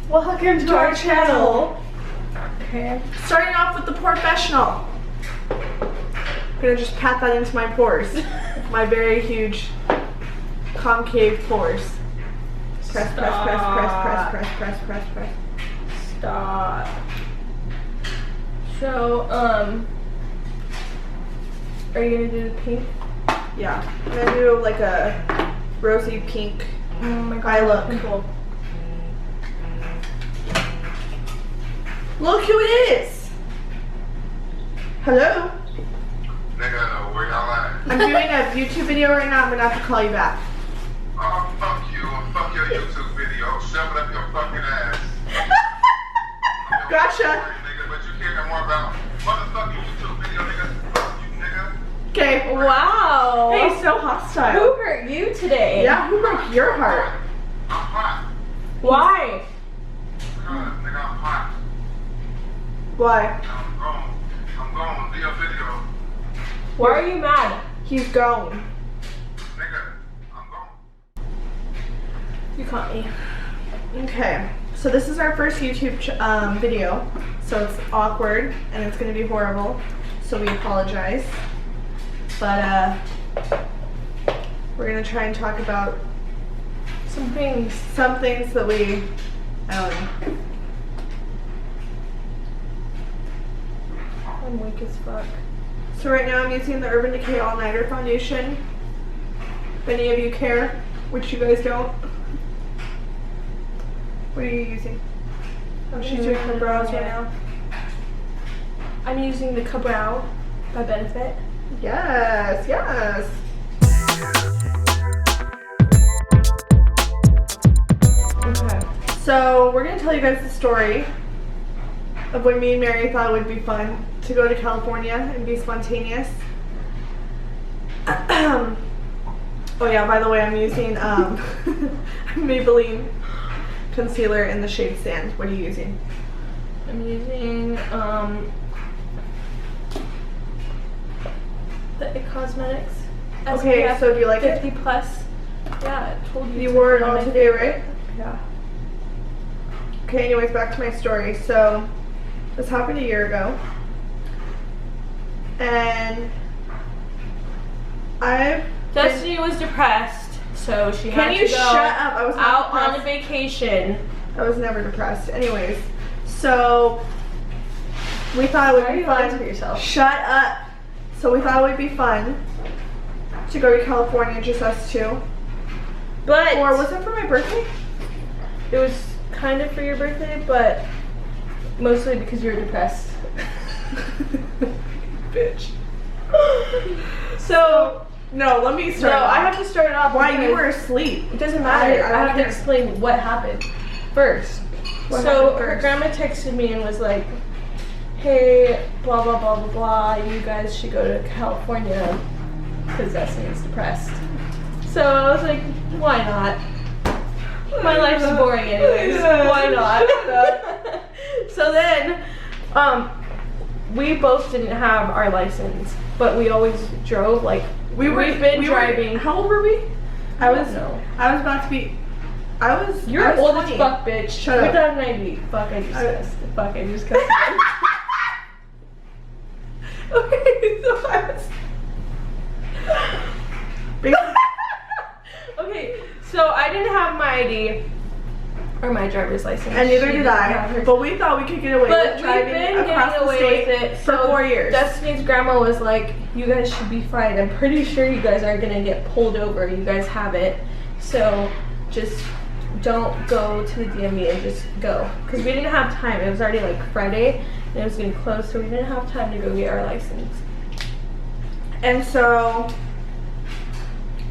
Welcome to our channel. Okay. Starting off with the professional. I'm gonna just pat that into my pores. My very huge concave pores. Press, press, press, press, press, press, press, press, press. Stop. So, are you gonna do the pink? Yeah. I'm gonna do like a rosy pink Oh my god, eye look. pimple. Look who it is! Hello? Nigga, where y'all at? I'm doing a YouTube video right now. I'm gonna have to call you back. Oh, fuck you and fuck your YouTube video. Shove it up your fucking ass. Gotcha. Nigga, but you care more about motherfucking YouTube video, nigga. Fuck you, nigga. Okay. Wow. Hey, so hostile. Who hurt you today? Yeah, who broke your heart? I'm hot. Why? Nigga, I'm hot. Why? I'm gone. Do your video. Why are you mad? He's gone. Nigga, I'm gone. You caught me. Okay, so this is our first YouTube video, so it's awkward and it's gonna be horrible, so we apologize. But we're gonna try and talk about Some things. some things that we, I don't know. I'm weak as fuck. So right now I'm using the Urban Decay All Nighter Foundation. If any of you care, which you guys don't. What are you using? Oh, she's doing her brows right now. I'm using the Cabral by Benefit. Yes, yes. Okay, so we're gonna tell you guys the story of when me and Mary thought it would be fun to go to California and be spontaneous. Oh yeah, by the way, I'm using Maybelline concealer in the shade Sand. What are you using? I'm using the IT Cosmetics. Okay, SPF so do you like it? 50 plus. Yeah, I told you. You it's wore it one of all my today, favorite. right? Yeah. Okay, anyways, back to my story. So, this happened a year ago. And Destiny was depressed, so she had Can you to go shut up? I was not out on a depressed. vacation. I was never depressed. Anyways, so we thought it Why are would be you lying fun. to yourself? Shut up. So we thought it would be fun to go to California, just us two. But Or was it for my birthday? it was kind of for your birthday, but mostly because you were depressed. Bitch. So No, let me no, start. I have to start it off. Why, you because were asleep. It doesn't matter. I I, don't have to care. explain what happened first. What So happened her first? grandma texted me and was like, "Hey, blah blah blah blah blah. You guys should go to California because Destiny's depressed." So I was like, "Why not? My life's boring anyways. Why not?" So then, we both didn't have our license, but we always drove. Like we've been driving. How old were we? I was No. about to be. You're I was old 20. as fuck, bitch. Shut You're up. done 90. Fuck, I just cussed. Fuck, I just cussed. Okay, so I was. Okay, so I didn't have my ID or my driver's license. And neither She did didn't have I. hers. But we thought we could get away But with we've driving been across getting the away state with it for so 4 years. Destiny's grandma was like, "You guys should be fine. I'm pretty sure you guys aren't gonna get pulled over. You guys have it. So just don't go to the DMV and just go." Because we didn't have time. It was already like Friday and it was getting close, so we didn't have time to go get our license.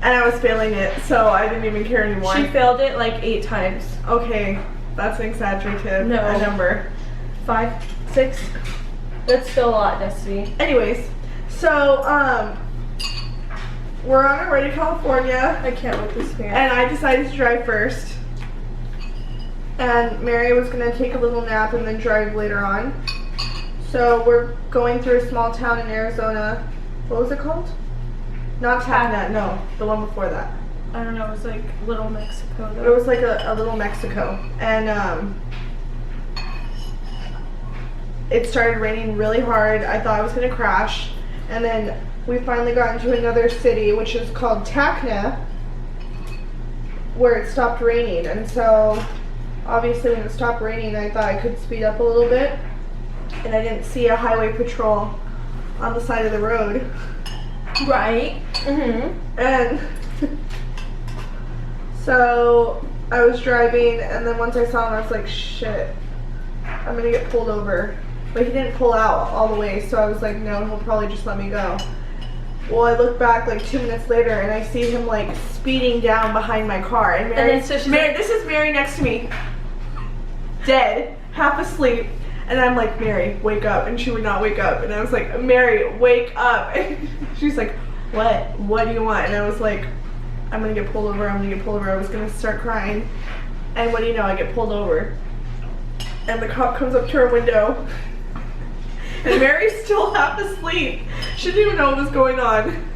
And I was failing it, so I didn't even care anymore. She failed it like 8 times. Okay, that's an exaggerative No. number. 5, 6. That's still a lot, Destiny. Anyways, so we're on our way to California, I can't with this mirror. and I decided to drive first. And Mary was gonna take a little nap and then drive later on. So we're going through a small town in Arizona. What was it called? Not Tacna, no, the one before that. I don't know, it was like Little Mexico It though. was like a little Mexico. And it started raining really hard. I thought I was gonna crash. And then we finally got into another city, which is called Tacna, where it stopped raining. And so obviously when it stopped raining, I thought I could speed up a little bit. And I didn't see a highway patrol on the side of the road. Right. Mm-hmm. And so I was driving, and then once I saw him, I was like, shit, I'm gonna get pulled over. But he didn't pull out all the way, so I was like, no, he'll probably just let me go. Well, I look back like 2 minutes later, and I see him like speeding down behind my car. And Mary, then so she's Mary, like- this is Mary next to me, dead, half asleep. And I'm like, Mary, wake up. And she would not wake up. And I was like, Mary, wake up. And she's like, what? What do you want? And I was like, I'm gonna get pulled over, I'm gonna get pulled over. I was gonna start crying. And what do you know, I get pulled over. And the cop comes up to her window. And Mary's still half asleep. She didn't even know what was going on.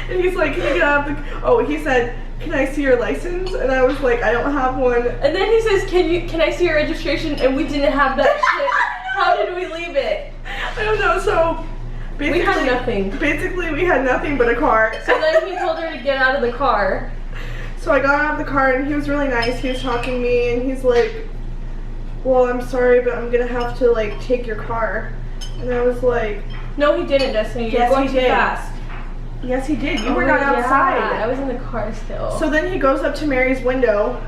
And he's like, can you get out of the, oh, he said, can I see your license? And I was like, I don't have one. And then he says, can I see your registration? And we didn't have that shit. How did we leave it? I don't know, so basically, We had nothing. Basically, we had nothing but a car. So then he told her to get out of the car. So I got out of the car, and he was really nice. He was talking to me, and he's like, well, I'm sorry, but I'm gonna have to like take your car. And I was like, No, he didn't, Destiny. You're Yes, going he too did. fast. yes, he did. You Oh, were not yeah. outside. I was in the car still. So then he goes up to Mary's window,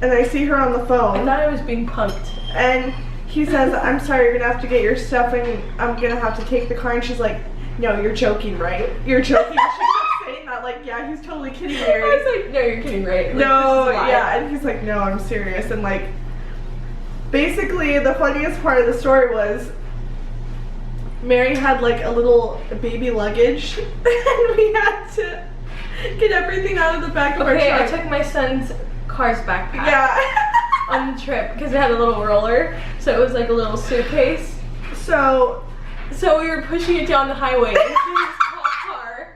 and I see her on the I phone, thought I was being punked. and he says, I'm sorry, you're gonna have to get your stuff, and I'm gonna have to take the car. And she's like, no, you're joking, right? You're joking. She kept saying that, like, yeah, he's totally kidding, I Mary. was like, no, you're kidding, right? Like, No, this is a lie. yeah, and he's like, no, I'm serious. And like, basically, the funniest part of the story was Mary had like a little baby luggage, and we had to get everything out of the back of Okay, our I truck. took my son's car's backpack Yeah. on the trip because it had a little roller, so it was like a little suitcase. So, So we were pushing it down the highway in his car.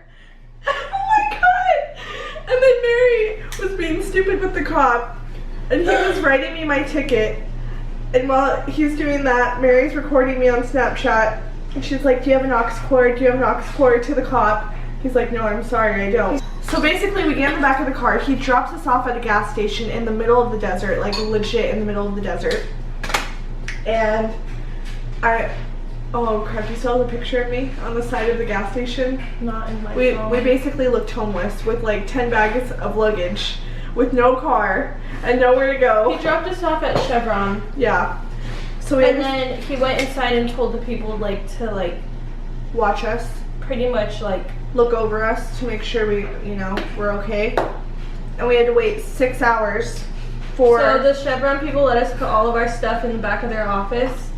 oh my god! And then Mary was being stupid with the cop, and he was writing me my ticket. And while he's doing that, Mary's recording me on Snapchat. And she's like, do you have an aux cord? Do you have an aux cord to the cop? He's like, no, I'm sorry, I don't. So basically, we get in the back of the car. He drops us off at a gas station in the middle of the desert, like legit in the middle of the desert. And oh crap, you saw the picture of me on the side of the gas station? Not in my We phone. basically looked homeless with like 10 bags of luggage, with no car, and nowhere to He go. dropped us off at Chevron, Yeah. So we and had to then he went inside and told the people like to like watch us, pretty much like look over us to make sure we, we're okay. And we had to wait 6 hours for. So the Chevron people let us put all of our stuff in the back of their office,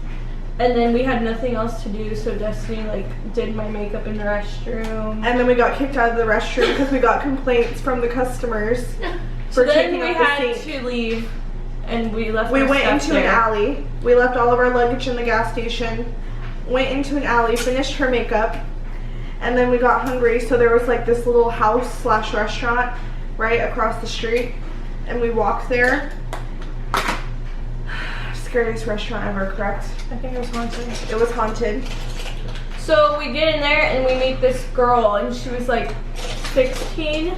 and then we had nothing else to do. So Destiny like did my makeup in the restroom. And then we got kicked out of the restroom because we got complaints from the customers So for then taking we out had the sink. to leave, and we left. We our went stuff into there. an alley. We left all of our luggage in the gas station. Went into an alley, finished her makeup, and then we got hungry. So there was like this little house/restaurant right across the street, and we walked there. Scariest restaurant ever, correct? I think it was haunted. It was haunted. So we get in there and we meet this girl, and she was like 16,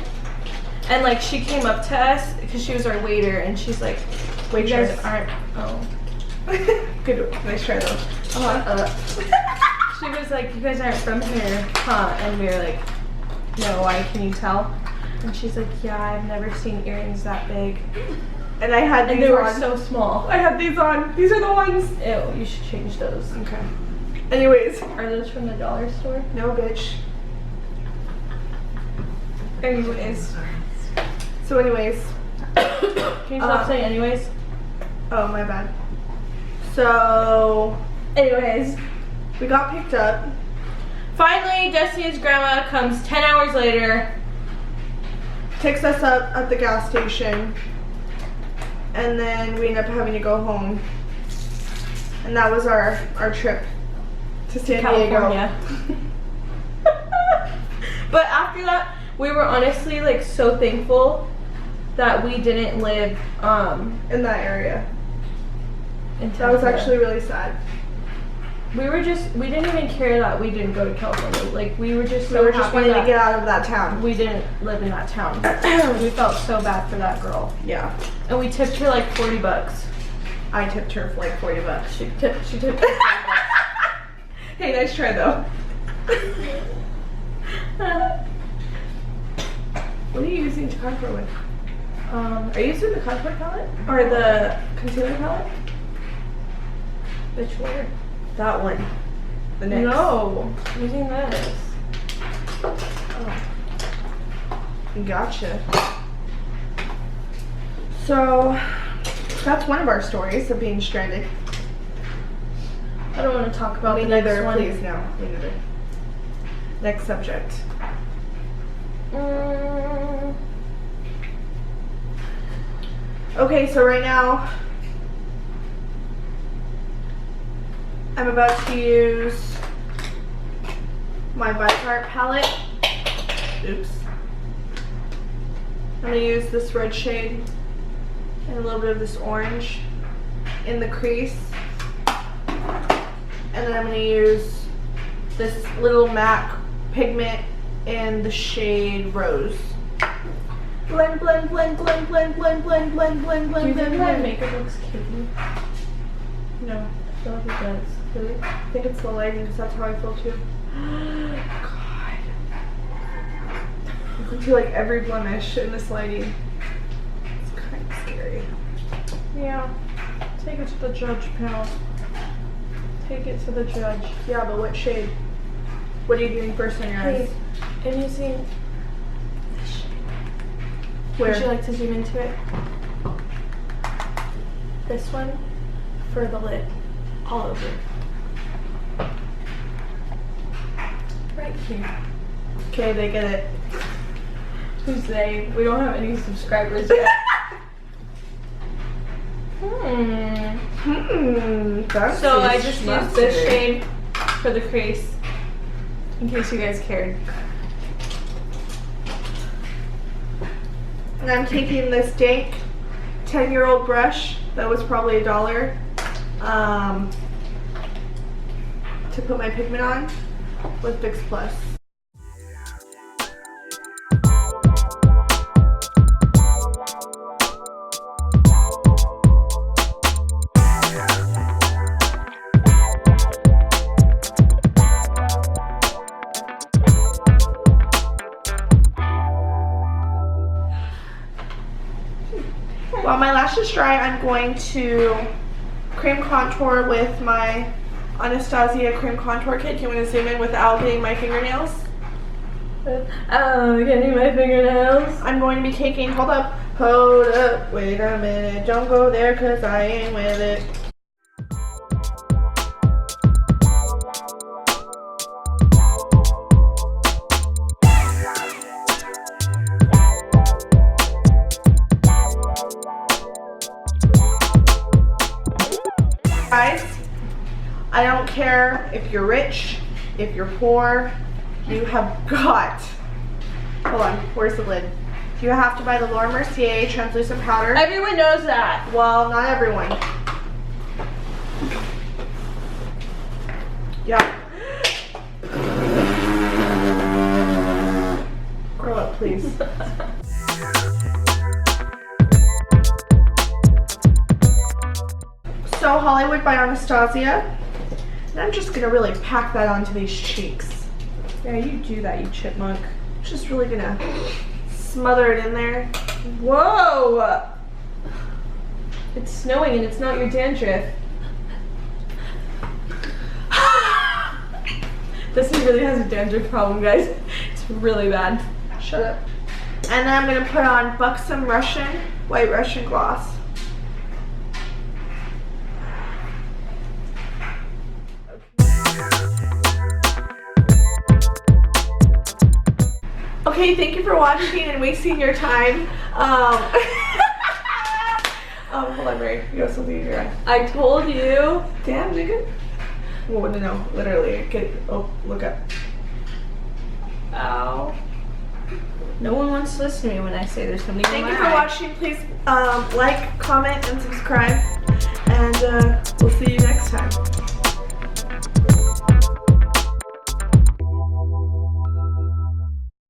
and like she came up to us because she was our waiter, and she's like, "You guys Waitress. aren't." Oh. Good, nice try though. She was like, "You guys aren't from here, huh?" And we were like, "No, why? Can you tell?" And she's like, "Yeah, I've never seen earrings that big, And I had and these they were on. so small." I had these on. These are the ones. Ew, you should change those. Okay. Anyways, Are those from the dollar store? no bitch. Anyways. So anyways, Can you stop saying anyways? oh my bad. So Anyways. we got picked up. Finally, Destiny's grandma comes 10 hours later. Takes us up at the gas station, and then we end up having to go home. And that was our trip to San California. Diego. But after that, we were honestly like so thankful that we didn't live in that area. in That was Tampa. actually really sad. We didn't even care that we didn't go to California. Like, we were just We so were just happy wanting to that get out of that town. we didn't live in that town. We felt so bad for that girl. Yeah. And we tipped her like $40. I tipped her for like $40. She tipped her $40. Hey, nice try though. What are you using to contour with? Are you using the contour palette? Or the concealer palette? Which one? That one. The NYX. No, I'm using this. Gotcha. So, that's one of our stories of being stranded. I don't want to talk about Me the next neither, one. please, no. Me neither. Next subject. Okay, so right now, I'm about to use my Vite palette. Oops. I'm going to use this red shade and a little bit of this orange in the crease. And then I'm going to use this little MAC pigment in the shade Rose. Blend, blend, blend, blend, blend, blend, blend, blend, blend, Do blend, you blend, think my blend. makeup looks cakey? No, I feel like it does. really. I think it's the lighting because that's how I feel too. God. You can see like every blemish in this lighting. It's kind of scary. Yeah. Take it to the judge panel. Take it to the judge. Yeah, but what shade? What are you doing first on your eyes? Hey, I'm using this shade. Where? Would you like to zoom into it? This one for the lid. All over. Right here. Okay, they get it. Who's they? We don't have any subscribers yet. That's So I just used this shade for the crease. In case you guys cared. And I'm taking this dank 10-year-old brush that was probably $1 to put my pigment on with Fix Plus. While my lashes dry, I'm going to cream contour with my Anastasia cream contour kit. Do you want to zoom in without getting my fingernails? Oh, getting my fingernails. I'm going to be taking, hold up, wait a minute, don't go there cause I ain't with it. Guys, I don't care if you're rich, if you're poor, you have got, hold on, where's the lid? You have to buy the Laura Mercier translucent powder. Everyone knows that. Well, not everyone. Yeah. Grow up, please. So Hollywood by Anastasia. And I'm just gonna really pack that onto these cheeks. Yeah, you do that, you chipmunk. Just really gonna smother it in there. Whoa! It's snowing and it's not your dandruff. This really has a dandruff problem, guys. It's really bad. Shut up. And then I'm gonna put on Buxom White Russian Gloss. Okay, thank you for watching and wasting your time. Hold on, Mary. You have something in your eye. I told you. Damn, nigga. Well, no, literally. Get, oh, look up. Ow. No one wants to listen to me when I say there's something in Thank my you for eye. watching. Please like, comment, and subscribe. And we'll see you